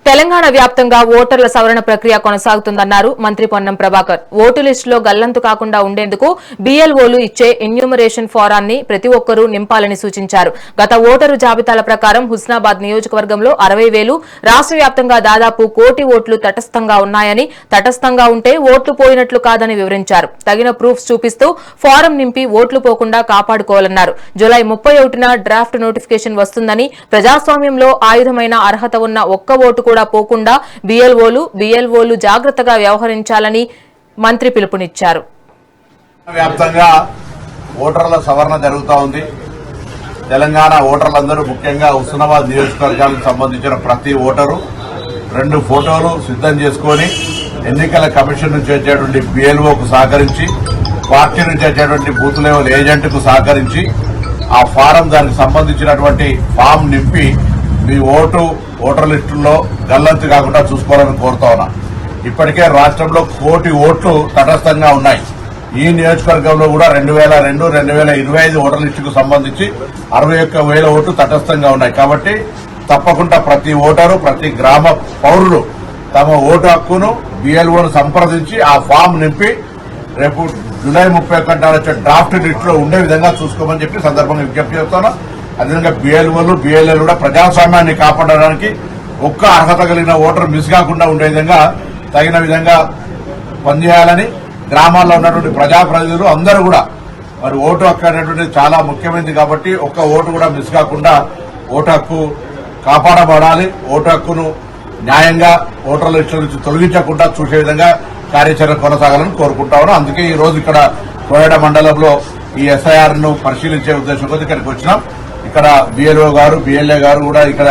తెలంగాణ వ్యాప్తంగా ఓటర్ల సవరణ ప్రక్రియ కొనసాగుతుందన్నారు మంత్రి పొన్నం ప్రభాకర్. ఓటు లిస్టులో గల్లంతు కాకుండా ఉండేందుకు బీఎల్ఓలు ఇచ్చే ఎన్యూమరేషన్ ఫారాన్ని ప్రతి ఒక్కరూ నింపాలని సూచించారు. గత ఓటరు జాబితాల ప్రకారం హుస్నాబాద్ నియోజకవర్గంలో 60,000, రాష్ట్ర వ్యాప్తంగా దాదాపు 1 కోటి ఓట్లు తటస్థంగా ఉన్నాయని, తటస్థంగా ఉంటే ఓట్లు పోయినట్లు కాదని వివరించారు. తగిన ప్రూఫ్స్ చూపిస్తూ ఫారం నింపి ఓట్లు పోకుండా కాపాడుకోవాలన్నారు. జులై 31న డ్రాఫ్ట్ నోటిఫికేషన్ వస్తుందని, ప్రజాస్వామ్యంలో ఆయుధమైన అర్హత ఉన్న ఒక్క ఓటు కూడా పోకుండా బీఎల్ఓలు జాగ్రత్తగా వ్యవహరించాలని మంత్రి పిలుపునిచ్చారు. వ్యాప్తంగా ఓటర్ల సవరణ జరుగుతూ ఉంది. తెలంగాణ ఓటర్లందరూ ముఖ్యంగా హుస్నాబాద్ నియోజకవర్గానికి సంబంధించిన ప్రతి ఓటరు 2 ఫోటోలు సిద్ధం చేసుకుని ఎన్నికల కమిషన్ నుంచి వచ్చేటువంటి బీఎల్ఓకు సహకరించి, పార్టీ నుంచి వచ్చేటువంటి బూత్ లెవెల్ ఏజెంట్కు సహకరించి ఆ ఫారం దానికి సంబంధించినటువంటి ఫామ్ నింపి మీ ఓటర్ లిస్టుల్లో గల్లంతు కాకుండా చూసుకోవాలని కోరుతా ఉన్నా. ఇప్పటికే రాష్ట్రంలో 1 కోటి ఓట్లు తటస్థంగా ఉన్నాయి. ఈ నియోజకవర్గంలో కూడా 2002, 2025 ఓటర్ లిస్టుకు సంబంధించి 61,000 ఓట్లు తటస్థంగా ఉన్నాయి. కాబట్టి తప్పకుండా ప్రతి ఓటరు, ప్రతి గ్రామ పౌరులు తమ ఓటు హక్కును బీఎల్ఓను సంప్రదించి ఆ ఫామ్ నింపి రేపు జూలై 31 వచ్చే డ్రాఫ్ట్ లిస్టులో ఉండే విధంగా చూసుకోమని చెప్పి సందర్భంగా విజ్ఞప్తి చేస్తాను. అదేవిధంగా బీఎల్ఏలు కూడా ప్రజాస్వామ్యాన్ని కాపాడడానికి ఒక్క అర్హత కలిగిన ఓటర్ మిస్ కాకుండా ఉండే విధంగా తగిన విధంగా పనిచేయాలని గ్రామాల్లో ఉన్నటువంటి ప్రజాప్రతినిధులు అందరూ కూడా మరి ఓటు హక్కు అనేటువంటిది చాలా ముఖ్యమైనది కాబట్టి ఒక్క ఓటు కూడా మిస్ కాకుండా ఓటు హక్కు కాపాడబడాలి. ఓటు హక్కును న్యాయంగా ఓటర్ల లిస్టుల నుంచి తొలగించకుండా చూసే విధంగా కార్యాచరణ కొనసాగాలని కోరుకుంటా ఉన్నాం. అందుకే ఈ రోజు ఇక్కడ కోయడ మండలంలో ఈ ఎస్ఐఆర్ ను పరిశీలించే ఉద్దేశంతో ఇక్కడికి వచ్చినాం. ఇక్కడ బీఎల్ఓ గారు, బీఎల్ఏ గారు కూడా ఇక్కడ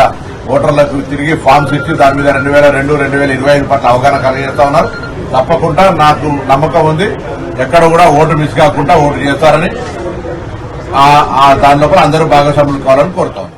ఓటర్లకు తిరిగి ఫామ్స్ ఇచ్చి దాని మీద 2002, 2025 పట్ల అవగాహన కలిగిస్తా ఉన్నారు. తప్పకుండా నాకు నమ్మకం ఉంది, ఎక్కడ కూడా ఓటు మిస్ కాకుండా ఓటు చేస్తారని. దాని లోపల అందరూ భాగస్వాములు కావాలని కోరుతా ఉన్నారు.